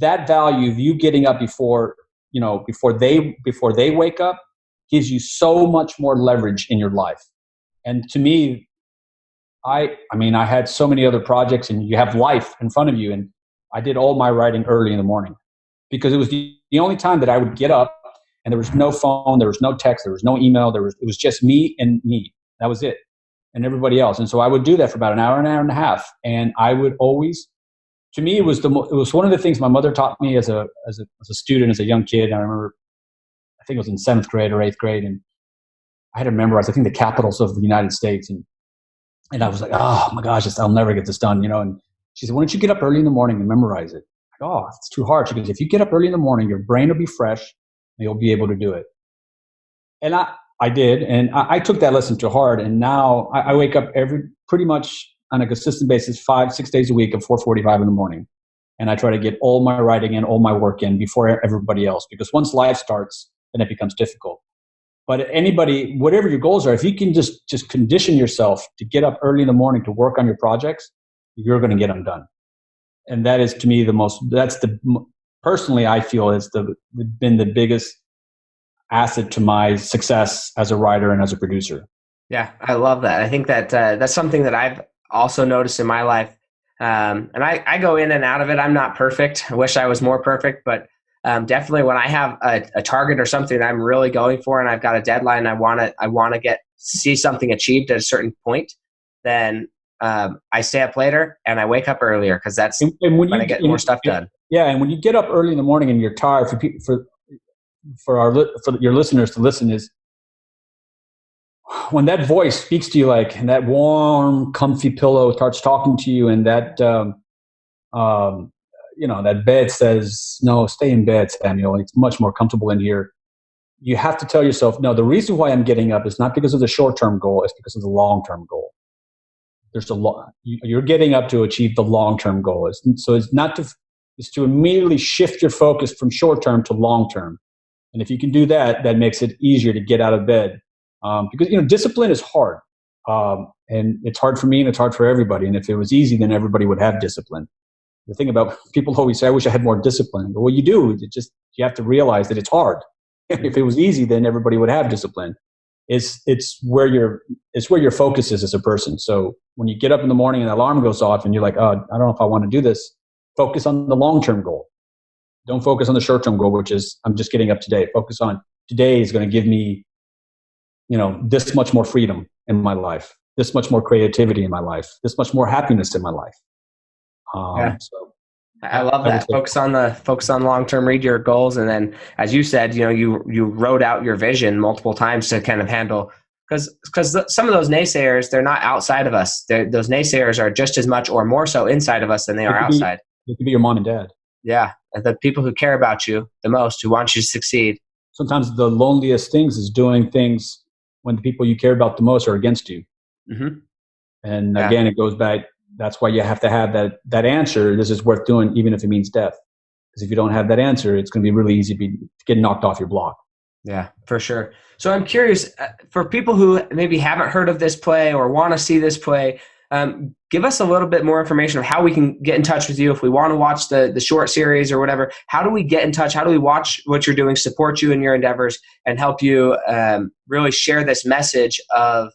That value of you getting up before they wake up gives you so much more leverage in your life. And to me, I had so many other projects, and you have life in front of you. And I did all my writing early in the morning because it was the only time that I would get up, and there was no phone, there was no text, there was no email. It was just me and me. That was it, and everybody else. And so I would do that for about an hour and a half. And I would always, to me, it was one of the things my mother taught me as a student, as a young kid. I remember, I think it was in 7th grade or 8th grade, and I had to memorize, I think, the capitals of the United States. And I was like, oh my gosh, I'll never get this done, And she said, why don't you get up early in the morning and memorize it? Like, oh, it's too hard. She goes, if you get up early in the morning, your brain will be fresh and you'll be able to do it. And I did. And I took that lesson to heart. And now I wake up pretty much on a consistent basis, 5-6 days a week at 4:45 in the morning. And I try to get all my writing in, all my work in before everybody else, because once life starts, then it becomes difficult. But anybody, whatever your goals are, if you can just condition yourself to get up early in the morning to work on your projects, you're going to get them done. And that is, to me, personally, I feel has been the biggest asset to my success as a writer and as a producer. Yeah, I love that. I think that that's something that I've also noticed in my life. And I go in and out of it. I'm not perfect. I wish I was more perfect, but definitely when I have a target or something that I'm really going for, and I've got a deadline, I want to see something achieved at a certain point, then I stay up later and I wake up earlier, because that's when I get more stuff done. Yeah, and when you get up early in the morning and you're tired, for your listeners to listen, is when that voice speaks to you, like, and that warm, comfy pillow starts talking to you, and that that bed says, no, stay in bed, Samuel. It's much more comfortable in here. You have to tell yourself, no, the reason why I'm getting up is not because of the short-term goal, it's because of the long-term goal. You're getting up to achieve the long-term goal. So it's to immediately shift your focus from short-term to long-term. And if you can do that, that makes it easier to get out of bed. Because, discipline is hard. And it's hard for me and it's hard for everybody. And if it was easy, then everybody would have discipline. The thing about people always say, I wish I had more discipline. But what you do, you have to realize that it's hard. If it was easy, then everybody would have discipline. It's where your focus is as a person. So when you get up in the morning and the alarm goes off and you're like, oh, I don't know if I want to do this, focus on the long-term goal. Don't focus on the short-term goal, which is I'm just getting up today. Focus on today is going to give me, this much more freedom in my life, this much more creativity in my life, this much more happiness in my life. So I love that. Focus on long-term, read your goals. And then, as you said, you wrote out your vision multiple times to kind of handle, because some of those naysayers, they're not outside of us. Those naysayers are just as much or more so inside of us than they are outside. It could be your mom and dad. Yeah. The people who care about you the most, who want you to succeed. Sometimes the loneliest things is doing things when the people you care about the most are against you. Mm-hmm. And again, it goes back. That's why you have to have that answer. This is worth doing, even if it means death. Because if you don't have that answer, it's going to be really easy to get knocked off your block. Yeah, for sure. So I'm curious, for people who maybe haven't heard of this play or want to see this play, give us a little bit more information of how we can get in touch with you if we want to watch the short series or whatever. How do we get in touch? How do we watch what you're doing, support you in your endeavors, and help you really share this message of,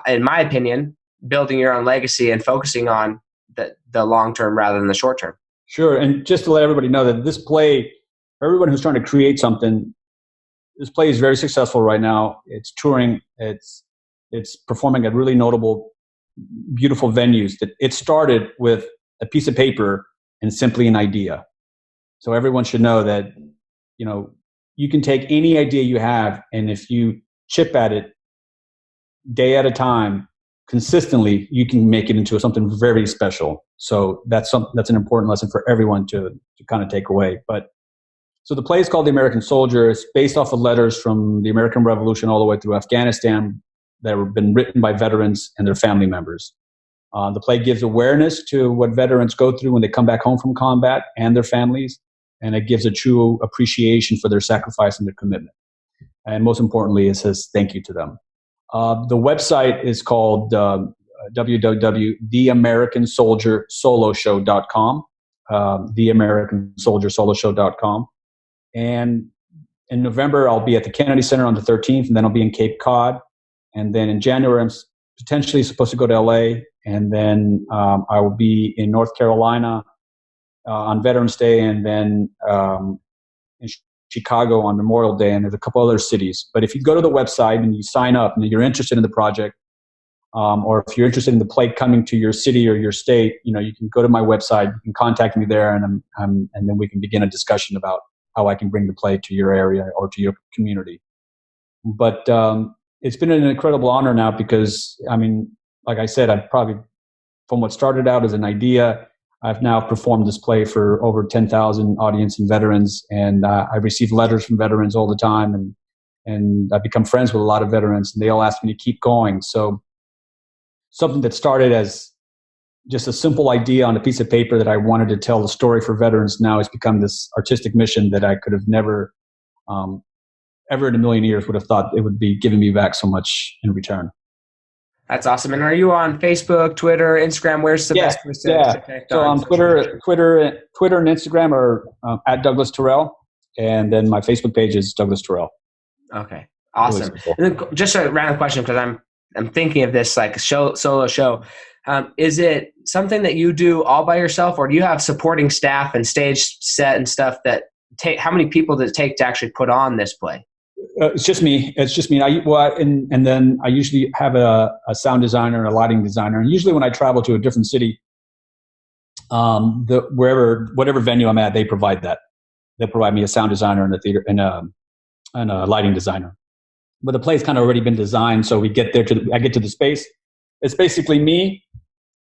in my opinion, building your own legacy and focusing on the long term rather than the short term? Sure. And just to let everybody know that this play, for everyone who's trying to create something, this play is very successful right now. It's touring. It's performing at really notable, beautiful venues. That it started with a piece of paper and simply an idea. So everyone should know that, you can take any idea you have, and if you chip at it day at a time, consistently, you can make it into something very special. So that's an important lesson for everyone to kind of take away. But So the play is called The American Soldier. It's based off of letters from the American Revolution all the way through Afghanistan that have been written by veterans and their family members. The play gives awareness to what veterans go through when they come back home from combat and their families, and it gives a true appreciation for their sacrifice and their commitment. And most importantly, it says thank you to them. The website is called www.theamericansoldiersoloshow.com, theamericansoldiersoloshow.com. And in November, I'll be at the Kennedy Center on the 13th, and then I'll be in Cape Cod. And then in January, I'm potentially supposed to go to LA. And then I will be in North Carolina on Veterans Day, and then in Chicago on Memorial Day, and there's a couple other cities. But if you go to the website and you sign up and you're interested in the project, or if you're interested in the play coming to your city or your state, you can go to my website, you can contact me there, and then we can begin a discussion about how I can bring the play to your area or to your community. But it's been an incredible honor now because, like I said, I've probably, from what started out as an idea, I've now performed this play for over 10,000 audience and veterans, and I receive letters from veterans all the time, and I've become friends with a lot of veterans, and they all ask me to keep going. So something that started as just a simple idea on a piece of paper that I wanted to tell the story for veterans now has become this artistic mission that I could have never, ever in a million years would have thought it would be giving me back so much in return. That's awesome. And are you on Facebook, Twitter, Instagram? Where's the best place to connect? So on Twitter and Instagram are at Douglas Taurel, and then my Facebook page is Douglas Taurel. Okay, awesome. And then just a random question, because I'm thinking of this like solo show. Is it something that you do all by yourself, or do you have supporting staff and stage set and stuff that how many people does it take to actually put on this play? It's just me. And then I usually have a sound designer and a lighting designer. And usually when I travel to a different city, whatever venue I'm at, they provide that. They provide me a sound designer and a theater and a lighting designer. But the play's kind of already been designed, so we get there I get to the space. It's basically me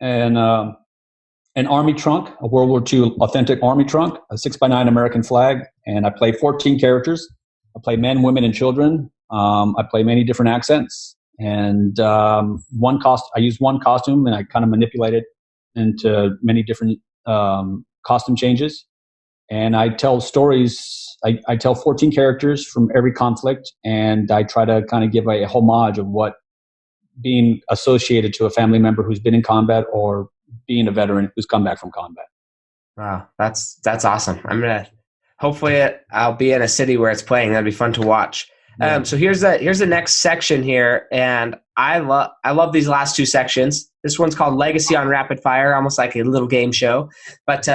and an army trunk, a World War II authentic army trunk, a 6x9 American flag, and I play 14 characters. I play men, women, and children. I play many different accents, and I use one costume, and I kind of manipulate it into many different costume changes. And I tell stories. I tell 14 characters from every conflict, and I try to kind of give a homage of what being associated to a family member who's been in combat or being a veteran who's come back from combat. Wow, that's awesome. Hopefully I'll be in a city where it's playing. That'd be fun to watch. Yeah. So here's the next section here, and I love these last two sections. This one's called Legacy on Rapid Fire, almost like a little game show. But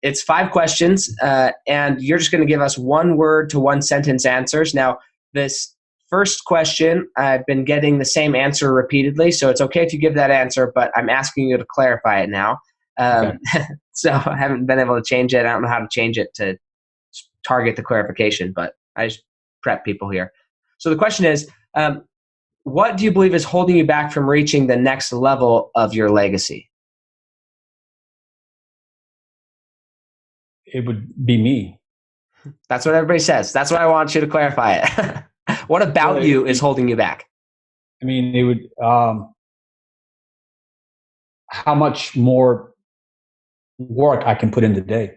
it's 5 questions, and you're just going to give us 1 word to 1 sentence answers. Now, this first question, I've been getting the same answer repeatedly, so it's okay if you give that answer, but I'm asking you to clarify it now. Okay. So I haven't been able to change it. I don't know how to change it to target the clarification, but I just prep people here. So the question is, what do you believe is holding you back from reaching the next level of your legacy? It would be me. That's what everybody says. That's why I want you to clarify it. What about you is holding you back? It would, how much more work I can put in the day.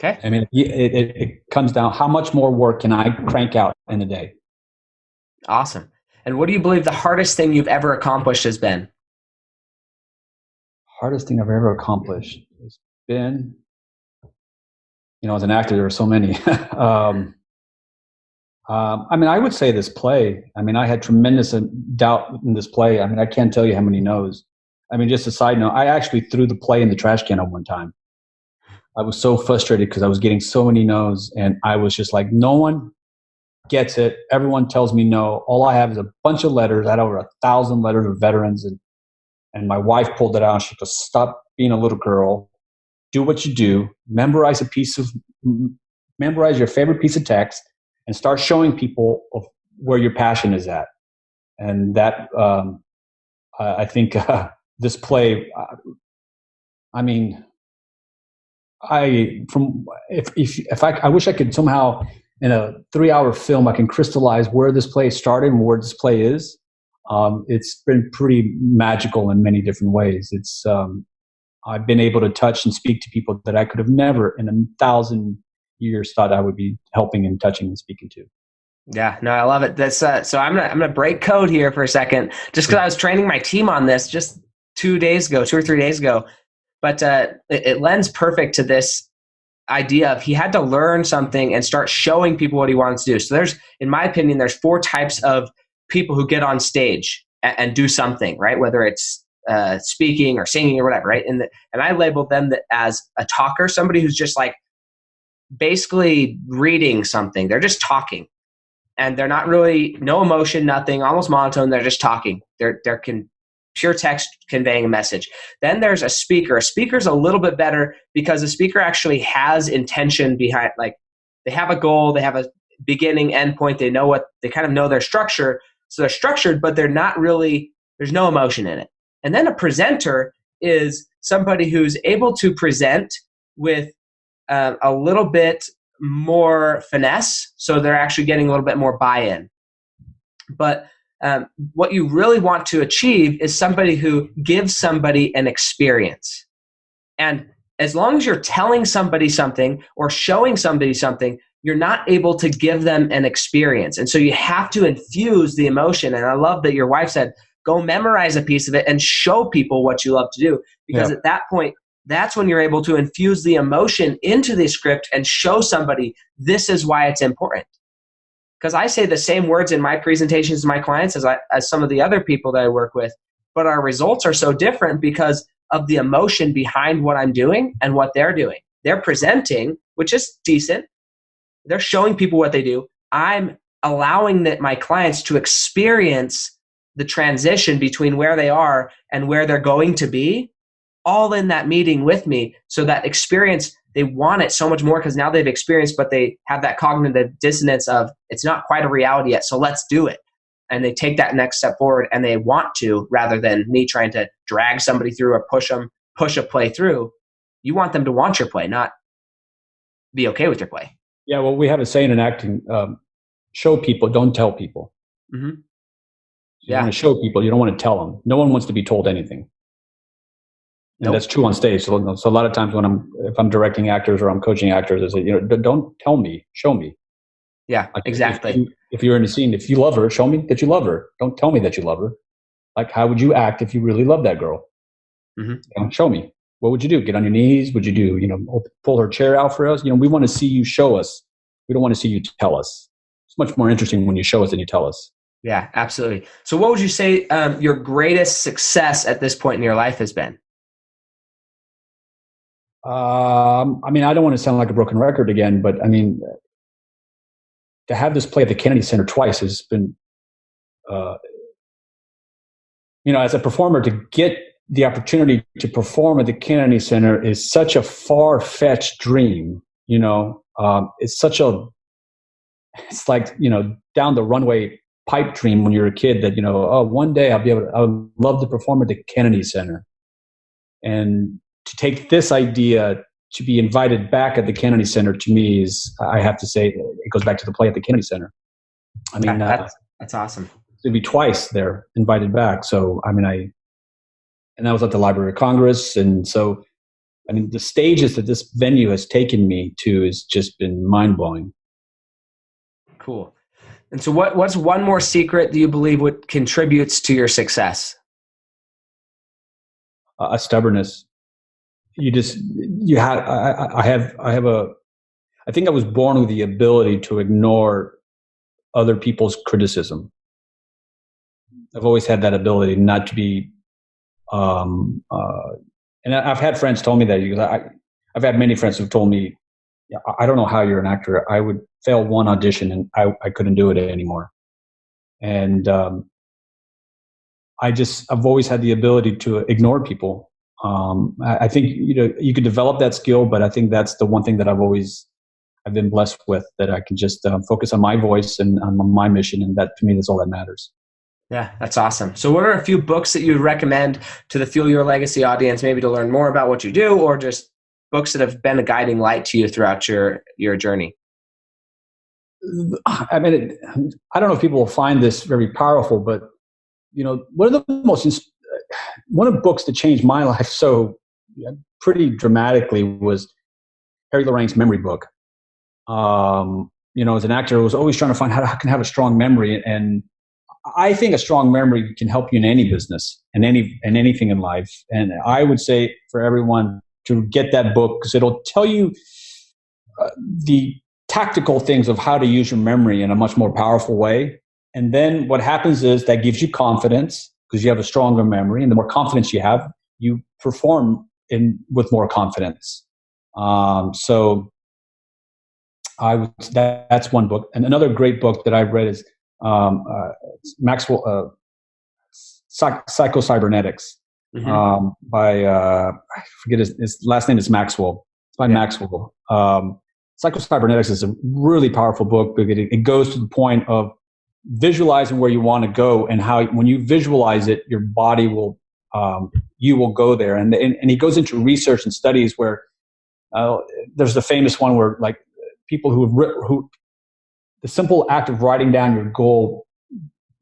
Okay. It comes down, how much more work can I crank out in a day? Awesome. And what do you believe the hardest thing you've ever accomplished has been? Hardest thing I've ever accomplished has been, as an actor, there are so many. I would say this play. I had tremendous doubt in this play. I can't tell you how many no's. Just a side note, I actually threw the play in the trash can at one time. I was so frustrated because I was getting so many no's, and I was just like, no one gets it. Everyone tells me no. All I have is a bunch of letters. I had over 1,000 letters of veterans, and my wife pulled it out, and she goes, stop being a little girl. Do what you do. Memorize your favorite piece of text and start showing people of where your passion is at. And that, I think this play, I wish I could somehow in a 3-hour film I can crystallize where this play started and where this play is. It's been pretty magical in many different ways. It's I've been able to touch and speak to people that I could have never in 1,000 years thought I would be helping and touching and speaking to. Yeah, no, I love it. That's so I'm gonna break code here for a second, just because I was training my team on this just 2 or 3 days ago. But it lends perfect to this idea of he had to learn something and start showing people what he wants to do. So in my opinion, there's 4 types of people who get on stage and do something, right? Whether it's speaking or singing or whatever, right? And I labeled them as a talker, somebody who's just like basically reading something. They're just talking. And they're not really, no emotion, nothing, almost monotone. They're just talking. They're pure text conveying a message. Then there's a speaker. A speaker's a little bit better because a speaker actually has intention behind, like they have a goal, they have a beginning, end point, they kind of know their structure. So they're structured, but they're not really, there's no emotion in it. And then a presenter is somebody who's able to present with a little bit more finesse, so they're actually getting a little bit more buy-in. But what you really want to achieve is somebody who gives somebody an experience. And as long as you're telling somebody something or showing somebody something, you're not able to give them an experience. And so you have to infuse the emotion. And I love that your wife said, go memorize a piece of it and show people what you love to do. Because at that point, that's when you're able to infuse the emotion into the script and show somebody this is why it's important. Because I say the same words in my presentations to my clients as some of the other people that I work with, but our results are so different because of the emotion behind what I'm doing and what they're doing. They're presenting, which is decent. They're showing people what they do. I'm allowing my clients to experience the transition between where they are and where they're going to be, all in that meeting with me. So that experience, they want it so much more because now they've experienced, but they have that cognitive dissonance of it's not quite a reality yet, so let's do it. And they take that next step forward and they want to, rather than me trying to drag somebody through or push a play through. You want them to want your play, not be okay with your play. Yeah, well, we have a saying in acting, show people, don't tell people. Mm-hmm. You want to show people, you don't want to tell them. No one wants to be told anything. And that's true on stage. So a lot of times if I'm directing actors or I'm coaching actors, I say, don't tell me, show me. Yeah, like exactly. If you're in a scene, if you love her, show me that you love her. Don't tell me that you love her. Like, how would you act if you really love that girl? Mm-hmm. Show me. What would you do? Get on your knees? Would you do, pull her chair out for us? We want to see you show us. We don't want to see you tell us. It's much more interesting when you show us than you tell us. Yeah, absolutely. So what would you say your greatest success at this point in your life has been? I don't want to sound like a broken record again, but to have this play at the Kennedy Center twice has been, as a performer, to get the opportunity to perform at the Kennedy Center is such a far-fetched dream. It's like, down the runway pipe dream when you're a kid that, one day I would love to perform at the Kennedy Center. And to take this idea to be invited back at the Kennedy Center, to me is, I have to say, it goes back to the play at the Kennedy Center. That's awesome. To be twice there, invited back. So, and that was at the Library of Congress. And so, the stages that this venue has taken me to has just been mind-blowing. Cool. And so what's one more secret that you believe would contributes to your success? A stubbornness. I think I was born with the ability to ignore other people's criticism. I've always had that ability not to be, and I've had friends tell me that, because I've had many friends who've told me, I don't know how you're an actor. I would fail one audition and I couldn't do it anymore. And I've always had the ability to ignore people. I think, you could develop that skill, but I think that's the one thing that I've been blessed with, that I can just focus on my voice and on my mission. And that, to me, that's all that matters. Yeah, that's awesome. So what are a few books that you would recommend to the Fuel Your Legacy audience, maybe to learn more about what you do, or just books that have been a guiding light to you throughout your journey? I mean, I don't know if people will find this very powerful, but one of the books that changed my life so pretty dramatically was Harry Lorraine's memory book. As an actor, I was always trying to find how I can have a strong memory, and I think a strong memory can help you in any business and anything in life. And I would say for everyone to get that book, because it'll tell you the tactical things of how to use your memory in a much more powerful way. And then what happens is that gives you confidence because you have a stronger memory, and the more confidence you have, you perform with more confidence. So that's one book. And another great book that I've read is Maxwell, Psycho-Cybernetics, by I forget his last name is Maxwell. It's by Maxwell. Psycho-Cybernetics is a really powerful book because it goes to the point of visualizing where you want to go, and how when you visualize it, your body will you will go there. And he goes into research and studies where there's the famous one where like people who the simple act of writing down your goal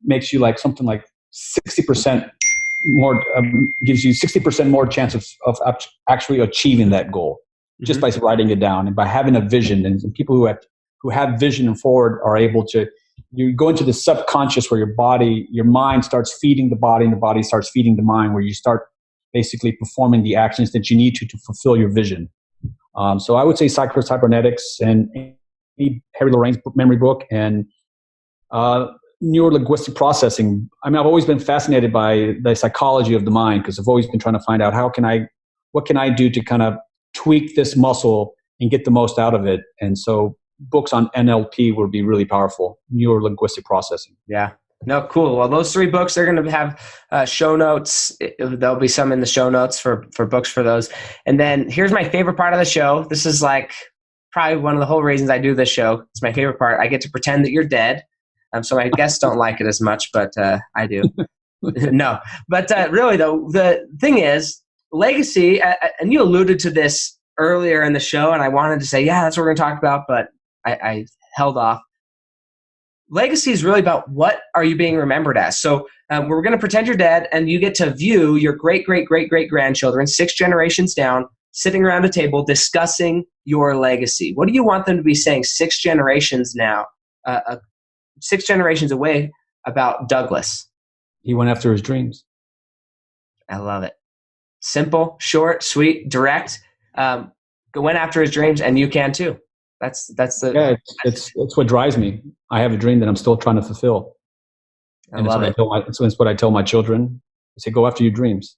makes you like something like 60% more, gives you 60% more chance of actually achieving that goal just by writing it down and by having a vision. And people who have vision and forward are able to, you go into the subconscious where your mind starts feeding the body and the body starts feeding the mind, where you start basically performing the actions that you need to fulfill your vision. So I would say Psycho-Cybernetics and Harry Lorraine's memory book and neuro-linguistic processing. I mean, I've always been fascinated by the psychology of the mind because I've always been trying to find out what can I do to kind of tweak this muscle and get the most out of it. And so books on NLP would be really powerful, neuro-linguistic processing. Yeah. No, cool. Well, those 3 books, they're going to have show notes. There'll be some in the show notes for books for those. And then here's my favorite part of the show. This is like probably one of the whole reasons I do this show. It's my favorite part. I get to pretend that you're dead. So my guests don't like it as much, but I do. No. But really, though, the thing is, legacy, and you alluded to this earlier in the show, and I wanted to say, yeah, that's what we're going to talk about, but I held off. Legacy is really about what are you being remembered as. So we're going to pretend you're dead, and you get to view your great-great-great-great-grandchildren, 6 generations down, sitting around a table discussing your legacy. What do you want them to be saying 6 generations now, 6 generations away about Douglas? He went after his dreams. I love it. Simple, short, sweet, direct. Went after his dreams, and you can too. It's what drives me. I have a dream that I'm still trying to fulfill. I love it. It's what I tell my children. I say, go after your dreams.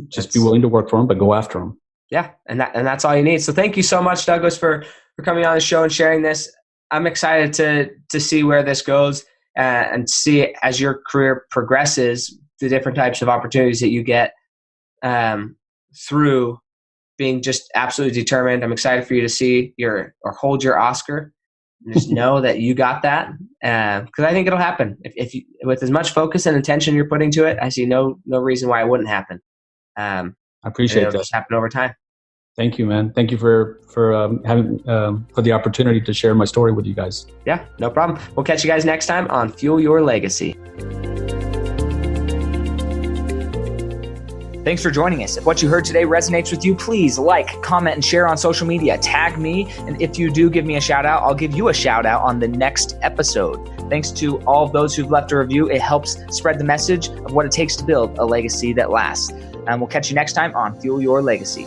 Just be willing to work for them, but go after them. Yeah, and that's all you need. So thank you so much, Douglas, for coming on the show and sharing this. I'm excited to see where this goes and see as your career progresses, the different types of opportunities that you get through being just absolutely determined. I'm excited for you to see or hold your Oscar. And just know that you got that, because I think it'll happen. If you, with as much focus and intention you're putting to it, I see no reason why it wouldn't happen. I appreciate that. It'll just happen over time. Thank you, man. Thank you for the opportunity to share my story with you guys. Yeah, no problem. We'll catch you guys next time on Fuel Your Legacy. Thanks for joining us. If what you heard today resonates with you, please like, comment, and share on social media. Tag me, and if you do give me a shout out, I'll give you a shout out on the next episode. Thanks to all of those who've left a review. It helps spread the message of what it takes to build a legacy that lasts. And we'll catch you next time on Fuel Your Legacy.